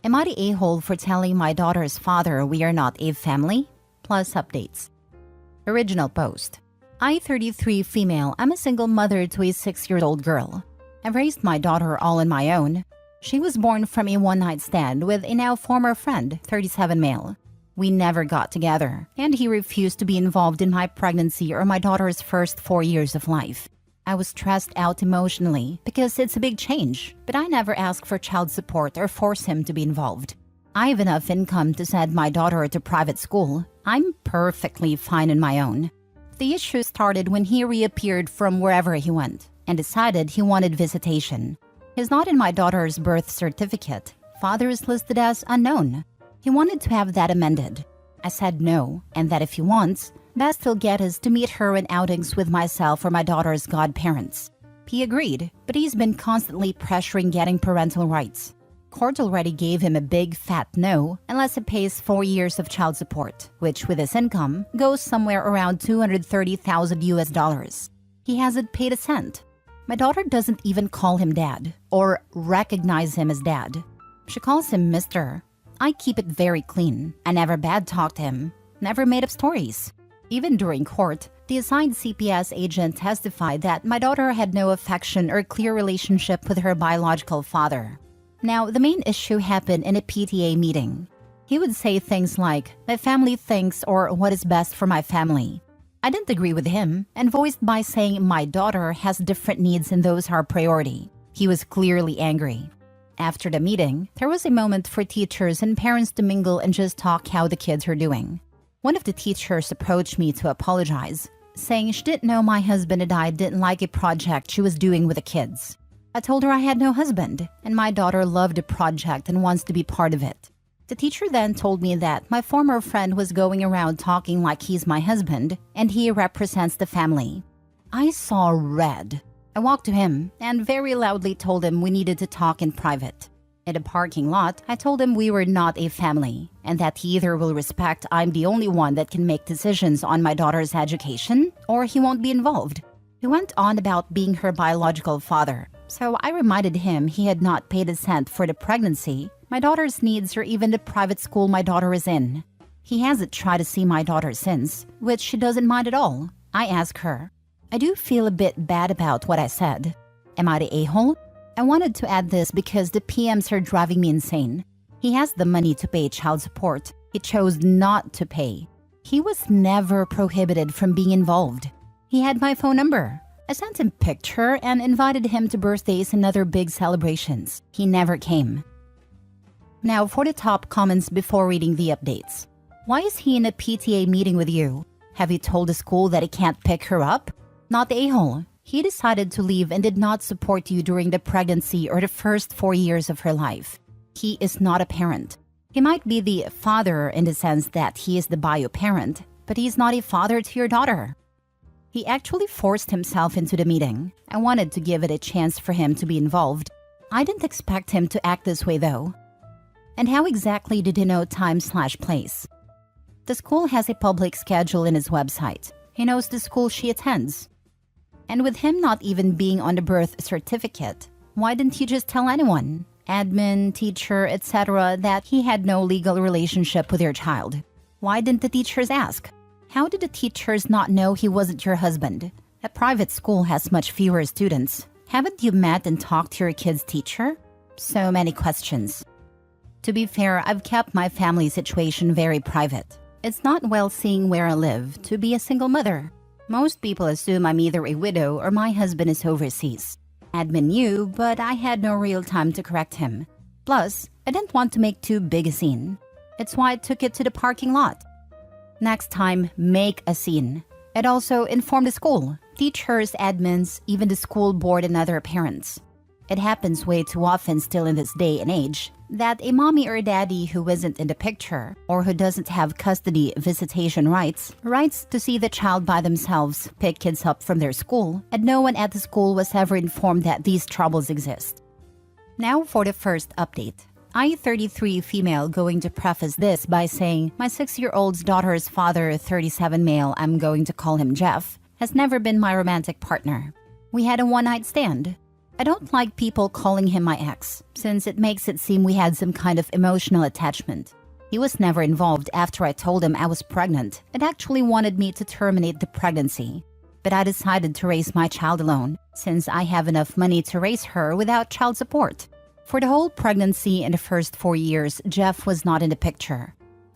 Am I the a-hole for telling my daughter's father we are not a family? Plus updates. Original post. I, 33 female, am a single mother to a 6-year-old girl. I've raised my daughter all on my own. She was born from a one-night stand with a now former friend, 37 male. We never got together, and he refused to be involved in my pregnancy or my daughter's first 4 years of life. I was stressed out emotionally because it's a big change, but I never asked for child support or force him to be involved. I have enough income to send my daughter to private school. I'm perfectly fine on my own. The issue started when he reappeared from wherever he went and decided he wanted visitation. He's not in my daughter's birth certificate. Father is listed as unknown. He wanted to have that amended. I said no, and that if he wants, best he'll get us to meet her in outings with myself or my daughter's godparents. He agreed, but he's been constantly pressuring getting parental rights. Court already gave him a big fat no unless he pays 4 years of child support, which with his income goes somewhere around $230,000 US. He hasn't paid a cent. My daughter doesn't even call him dad or recognize him as dad. She calls him Mr. I keep it very clean. I never bad talked him, never made up stories. Even during court, the assigned CPS agent testified that my daughter had no affection or clear relationship with her biological father. Now, the main issue happened in a PTA meeting. He would say things like, "My family thinks," or "what is best for my family." I didn't agree with him and voiced by saying my daughter has different needs and those are priority. He was clearly angry. After the meeting, there was a moment for teachers and parents to mingle and just talk how the kids are doing. One of the teachers approached me to apologize, saying she didn't know my husband and I didn't like a project she was doing with the kids. I told her I had no husband, and my daughter loved the project and wants to be part of it. The teacher then told me that my former friend was going around talking like he's my husband, and he represents the family. I saw red. I walked to him and very loudly told him we needed to talk in private. In a parking lot, I told him we were not a family and that he either will respect I'm the only one that can make decisions on my daughter's education or he won't be involved. He went on about being her biological father, so I reminded him he had not paid a cent for the pregnancy, my daughter's needs, or even the private school my daughter is in. He hasn't tried to see my daughter since, which she doesn't mind at all. I asked her, I do feel a bit bad about what I said. Am I the a-hole? I wanted to add this because the PMs are driving me insane. He has the money to pay child support. He chose not to pay. He was never prohibited from being involved. He had my phone number. I sent him a picture and invited him to birthdays and other big celebrations. He never came. Now for the top comments before reading the updates. Why is he in a PTA meeting with you? Have you told the school that he can't pick her up? Not the a-hole. He decided to leave and did not support you during the pregnancy or the first 4 years of her life. He is not a parent. He might be the father in the sense that he is the bio parent, but he's not a father to your daughter. He actually forced himself into the meeting. I wanted to give it a chance for him to be involved. I didn't expect him to act this way though. And how exactly did he know time/place? The school has a public schedule in his website. He knows the school she attends. And with him not even being on the birth certificate, why didn't he just tell anyone, admin, teacher, etc., that he had no legal relationship with your child? Why didn't the teachers ask? How did the teachers not know he wasn't your husband? A private school has much fewer students. Haven't you met and talked to your kid's teacher? So many questions. To be fair, I've kept my family situation very private. It's not well seeing where I live to be a single mother. Most people assume I'm either a widow or my husband is overseas. Admin knew, but I had no real time to correct him. Plus, I didn't want to make too big a scene. It's why I took it to the parking lot. Next time, make a scene. And also inform the school, teachers, admins, even the school board and other parents. It happens way too often still in this day and age that a mommy or a daddy who isn't in the picture or who doesn't have custody visitation rights to see the child by themselves, pick kids up from their school, and no one at the school was ever informed that these troubles exist. Now for the first update. I, 33 female, going to preface this by saying my 6-year-old's daughter's father, 37 male, I'm going to call him Jeff, has never been my romantic partner. We had a one-night stand. I don't like people calling him my ex, since it makes it seem we had some kind of emotional attachment. He was never involved after I told him I was pregnant and actually wanted me to terminate the pregnancy. But I decided to raise my child alone, since I have enough money to raise her without child support. For the whole pregnancy and the first 4 years, Jeff was not in the picture.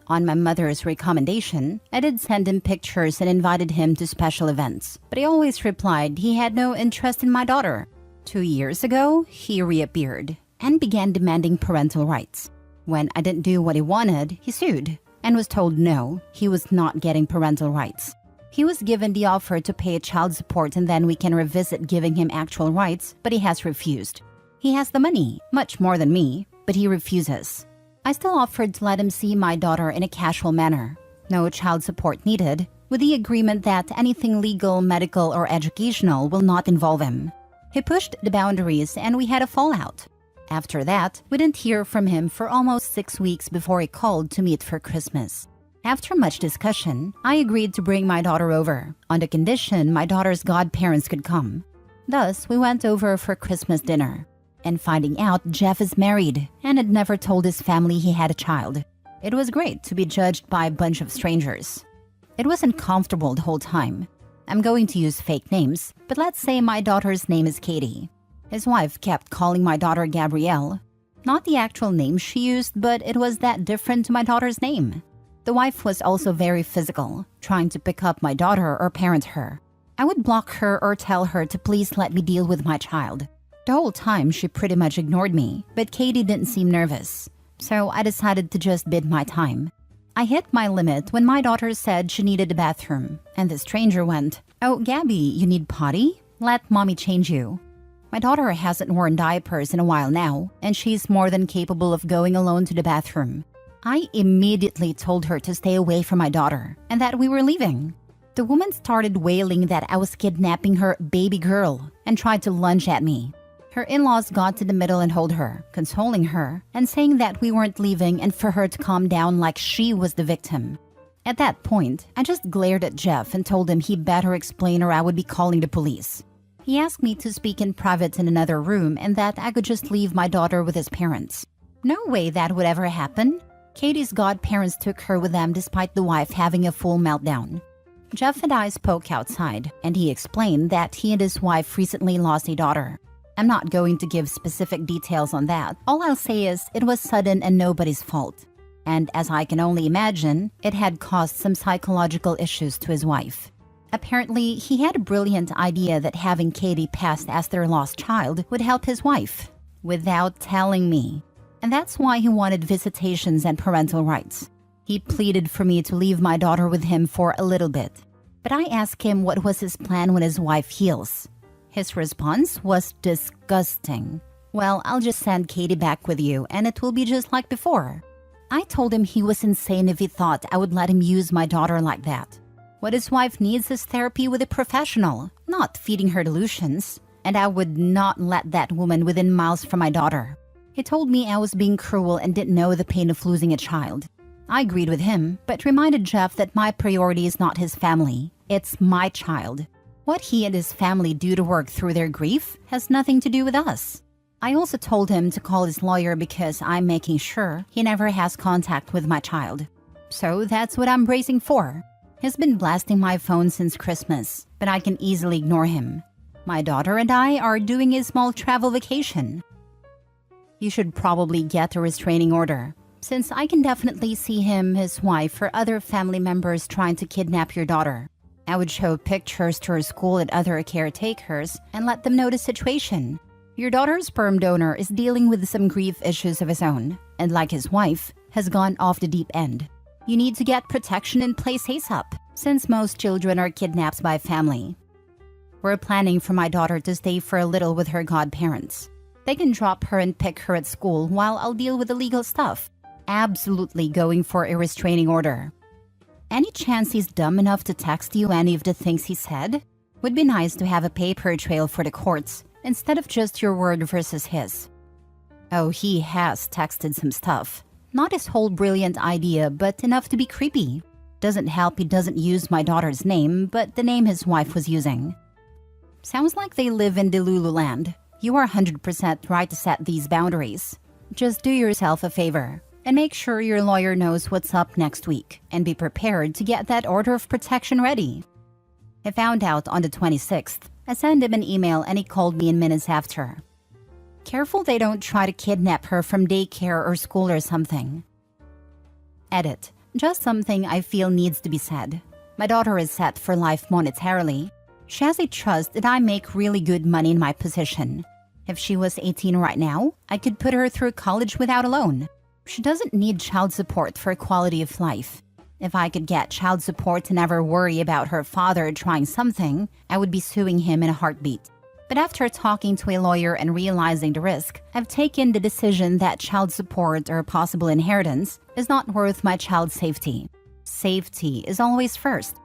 On my mother's recommendation, I did send him pictures and invited him to special events, but he always replied he had no interest in my daughter. 2 years ago, he reappeared and began demanding parental rights. When I didn't do what he wanted, he sued and was told no, he was not getting parental rights. He was given the offer to pay child support and then we can revisit giving him actual rights, but he has refused. He has the money, much more than me, but he refuses. I still offered to let him see my daughter in a casual manner. No child support needed, with the agreement that anything legal, medical, or educational will not involve him. He pushed the boundaries and we had a fallout. After that, we didn't hear from him for almost 6 weeks before he called to meet for Christmas. After much discussion, I agreed to bring my daughter over, on the condition my daughter's godparents could come. Thus, we went over for Christmas dinner. And finding out Jeff is married and had never told his family he had a child. It was great to be judged by a bunch of strangers. It was uncomfortable the whole time. I'm going to use fake names, but let's say my daughter's name is Katie. His wife kept calling my daughter Gabrielle. Not the actual name she used, but it was that different to my daughter's name. The wife was also very physical, trying to pick up my daughter or parent her. I would block her or tell her to please let me deal with my child. The whole time she pretty much ignored me, but Katie didn't seem nervous. So I decided to just bid my time. I hit my limit when my daughter said she needed a bathroom, and the stranger went, "Oh, Gabby, you need potty? Let mommy change you." My daughter hasn't worn diapers in a while now, and she's more than capable of going alone to the bathroom. I immediately told her to stay away from my daughter, and that we were leaving. The woman started wailing that I was kidnapping her baby girl, and tried to lunge at me. Her in-laws got to the middle and held her, consoling her, and saying that we weren't leaving and for her to calm down like she was the victim. At that point, I just glared at Jeff and told him he better explain or I would be calling the police. He asked me to speak in private in another room and that I could just leave my daughter with his parents. No way that would ever happen. Katie's godparents took her with them despite the wife having a full meltdown. Jeff and I spoke outside, and he explained that he and his wife recently lost a daughter. I'm not going to give specific details on that. All I'll say is it was sudden and nobody's fault. And as I can only imagine, it had caused some psychological issues to his wife. Apparently, he had a brilliant idea that having Katie passed as their lost child would help his wife, without telling me. And that's why he wanted visitations and parental rights. He pleaded for me to leave my daughter with him for a little bit. But I asked him what was his plan when his wife heals. His response was disgusting. "Well, I'll just send Katie back with you and it will be just like before." I told him he was insane if he thought I would let him use my daughter like that. What his wife needs is therapy with a professional, not feeding her delusions. And I would not let that woman within miles from my daughter. He told me I was being cruel and didn't know the pain of losing a child. I agreed with him, but reminded Jeff that my priority is not his family. It's my child. What he and his family do to work through their grief has nothing to do with us. I also told him to call his lawyer because I'm making sure he never has contact with my child. So that's what I'm bracing for. He's been blasting my phone since Christmas, but I can easily ignore him. My daughter and I are doing a small travel vacation. You should probably get a restraining order, since I can definitely see him, his wife, or other family members trying to kidnap your daughter. I would show pictures to her school and other caretakers and let them know the situation. Your daughter's sperm donor is dealing with some grief issues of his own, and like his wife, has gone off the deep end. You need to get protection in place ASAP, since most children are kidnapped by family. We're planning for my daughter to stay for a little with her godparents. They can drop her and pick her at school while I'll deal with the legal stuff. Absolutely going for a restraining order. Any chance he's dumb enough to text you any of the things he said? Would be nice to have a paper trail for the courts, instead of just your word versus his. Oh, he has texted some stuff. Not his whole brilliant idea, but enough to be creepy. Doesn't help he doesn't use my daughter's name, but the name his wife was using. Sounds like they live in Delulu land. You are 100% right to set these boundaries. Just do yourself a favor and make sure your lawyer knows what's up next week and be prepared to get that order of protection ready. I found out on the 26th. I sent him an email and he called me in minutes after. Careful they don't try to kidnap her from daycare or school or something. Edit. Just something I feel needs to be said. My daughter is set for life monetarily. She has a trust that I make really good money in my position. If she was 18 right now, I could put her through college without a loan. She doesn't need child support for quality of life. If I could get child support to never worry about her father trying something, I would be suing him in a heartbeat. But after talking to a lawyer and realizing the risk, I've taken the decision that child support or possible inheritance is not worth my child's safety. Safety is always first.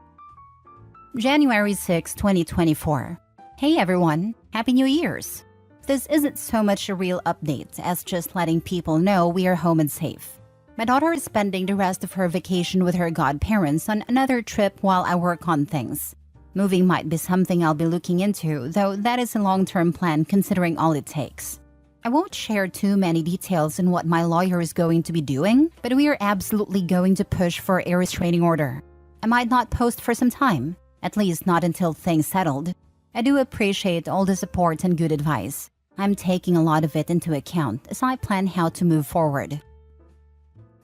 January 6, 2024. Hey everyone, Happy New Year's! This isn't so much a real update as just letting people know we are home and safe. My daughter is spending the rest of her vacation with her godparents on another trip while I work on things. Moving might be something I'll be looking into, though that is a long-term plan considering all it takes. I won't share too many details on what my lawyer is going to be doing, but we are absolutely going to push for a restraining order. I might not post for some time, at least not until things settled. I do appreciate all the support and good advice. I'm taking a lot of it into account as I plan how to move forward.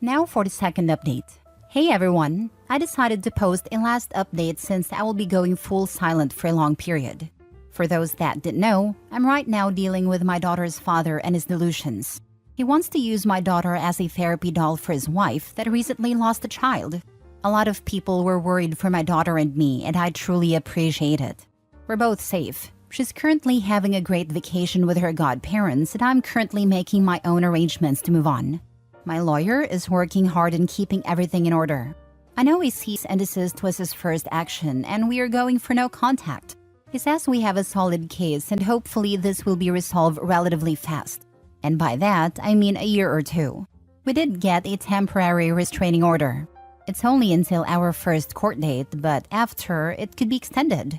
Now for the second update. Hey everyone, I decided to post a last update since I will be going full silent for a long period. For those that didn't know, I'm right now dealing with my daughter's father and his delusions. He wants to use my daughter as a therapy doll for his wife that recently lost a child. A lot of people were worried for my daughter and me, and I truly appreciate it. We're both safe. She's currently having a great vacation with her godparents, and I'm currently making my own arrangements to move on. My lawyer is working hard in keeping everything in order. I know a cease and desist was his first action, and we are going for no contact. He says we have a solid case, and hopefully this will be resolved relatively fast. And by that, I mean a year or two. We did get a temporary restraining order. It's only until our first court date, but after, it could be extended.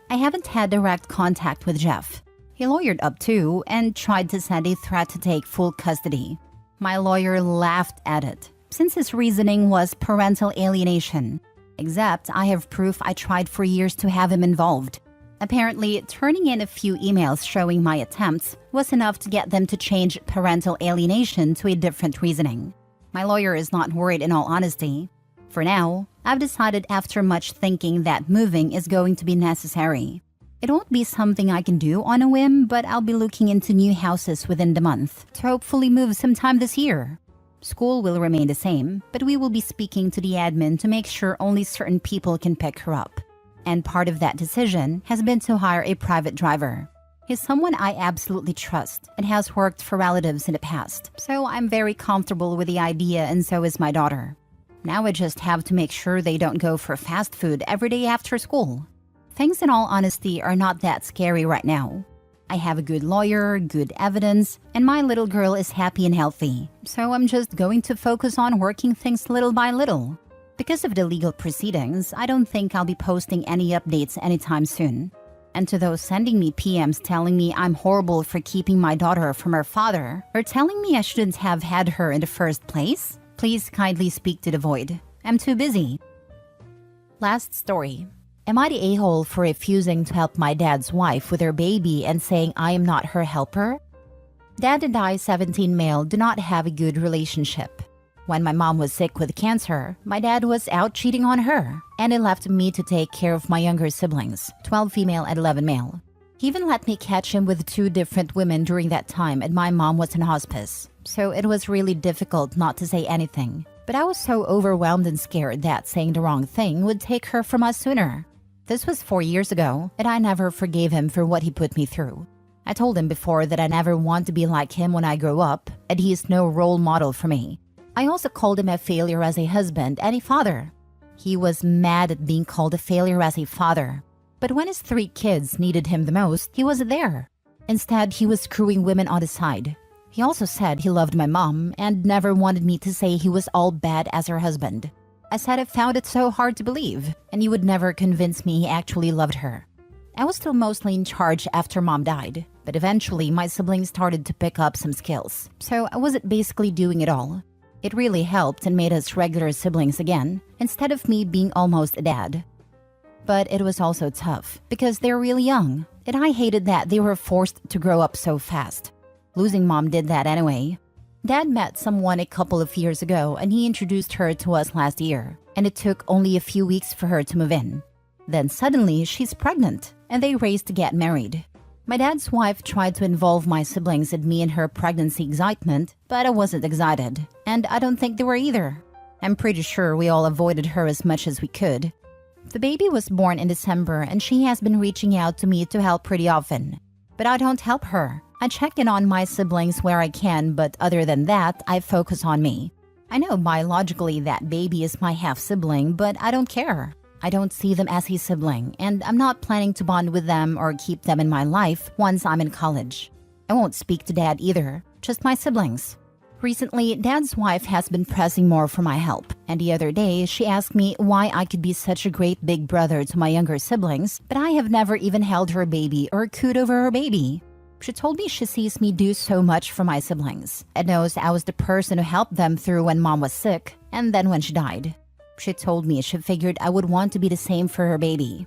I haven't had direct contact with Jeff. He lawyered up too and tried to send a threat to take full custody. My lawyer laughed at it, since his reasoning was parental alienation. Except I have proof I tried for years to have him involved. Apparently, turning in a few emails showing my attempts was enough to get them to change parental alienation to a different reasoning. My lawyer is not worried in all honesty. For now, I've decided after much thinking that moving is going to be necessary. It won't be something I can do on a whim, but I'll be looking into new houses within the month to hopefully move sometime this year. School will remain the same, but we will be speaking to the admin to make sure only certain people can pick her up. And part of that decision has been to hire a private driver. He's someone I absolutely trust and has worked for relatives in the past, so I'm very comfortable with the idea, and so is my daughter. Now I just have to make sure they don't go for fast food every day after school. Things in all honesty are not that scary right now. I have a good lawyer, good evidence, and my little girl is happy and healthy, so I'm just going to focus on working things little by little. Because of the legal proceedings, I don't think I'll be posting any updates anytime soon. And to those sending me PMs telling me I'm horrible for keeping my daughter from her father, or telling me I shouldn't have had her in the first place, please kindly speak to the void. I'm too busy. Last story. Am I the a-hole for refusing to help my dad's wife with her baby and saying I am not her helper? Dad and I, 17 male, do not have a good relationship. When my mom was sick with cancer, my dad was out cheating on her, and he left me to take care of my younger siblings, 12 female and 11 male. He even let me catch him with 2 different women during that time, and my mom was in hospice, so it was really difficult not to say anything. But I was so overwhelmed and scared that saying the wrong thing would take her from us sooner. This was 4 years ago, and I never forgave him for what he put me through. I told him before that I never want to be like him when I grow up, and he is no role model for me. I also called him a failure as a husband and a father. He was mad at being called a failure as a father. But when his 3 kids needed him the most, he wasn't there. Instead, he was screwing women on the side. He also said he loved my mom and never wanted me to say he was all bad as her husband. I said I found it so hard to believe, and he would never convince me he actually loved her. I was still mostly in charge after mom died, but eventually my siblings started to pick up some skills, so I wasn't basically doing it all. It really helped and made us regular siblings again, instead of me being almost a dad. But it was also tough, because they're really young, and I hated that they were forced to grow up so fast. Losing mom did that anyway. Dad met someone a couple of years ago and he introduced her to us last year, and it took only a few weeks for her to move in. Then suddenly she's pregnant, and they raced to get married. My dad's wife tried to involve my siblings and me in her pregnancy excitement, but I wasn't excited, and I don't think they were either. I'm pretty sure we all avoided her as much as we could. The baby was born in December and she has been reaching out to me to help pretty often. But I don't help her. I check in on my siblings where I can, but other than that, I focus on me. I know biologically that baby is my half-sibling, but I don't care. I don't see them as a sibling, and I'm not planning to bond with them or keep them in my life once I'm in college. I won't speak to dad either, just my siblings. Recently, dad's wife has been pressing more for my help, and the other day she asked me why I could be such a great big brother to my younger siblings, but I have never even held her baby or cooed over her baby. She told me she sees me do so much for my siblings and knows I was the person who helped them through when mom was sick and then when she died. She told me she figured I would want to be the same for her baby.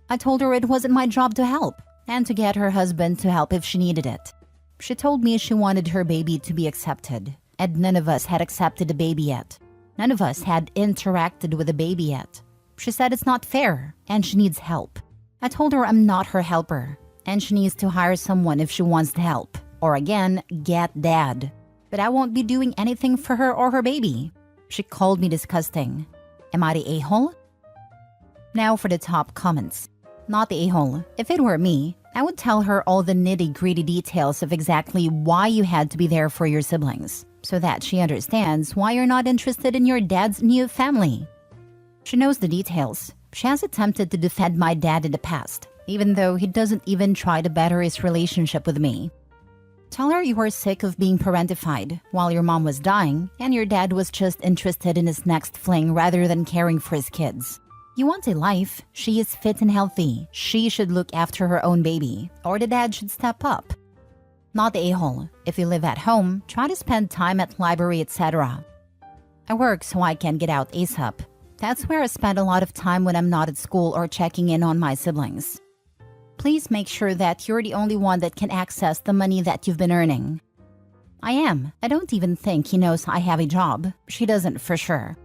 I told her it wasn't my job to help and to get her husband to help if she needed it. She told me she wanted her baby to be accepted, and none of us had accepted the baby yet. None of us had interacted with the baby yet. She said it's not fair and she needs help. I told her I'm not her helper and she needs to hire someone if she wants to help, or again, get dad. But I won't be doing anything for her or her baby. She called me disgusting. Am I the a-hole? Now for the top comments. Not the a-hole. If it were me, I would tell her all the nitty-gritty details of exactly why you had to be there for your siblings, so that she understands why you're not interested in your dad's new family. She knows the details. She has attempted to defend my dad in the past, even though he doesn't even try to better his relationship with me. Tell her you were sick of being parentified while your mom was dying and your dad was just interested in his next fling rather than caring for his kids. You want a life. She is fit and healthy. She should look after her own baby, or the dad should step up. Not the a-hole. If you live at home, try to spend time at library, etc. I work so I can get out ASAP. That's where I spend a lot of time when I'm not at school or checking in on my siblings. Please make sure that you're the only one that can access the money that you've been earning. I am. I don't even think he knows I have a job. She doesn't for sure.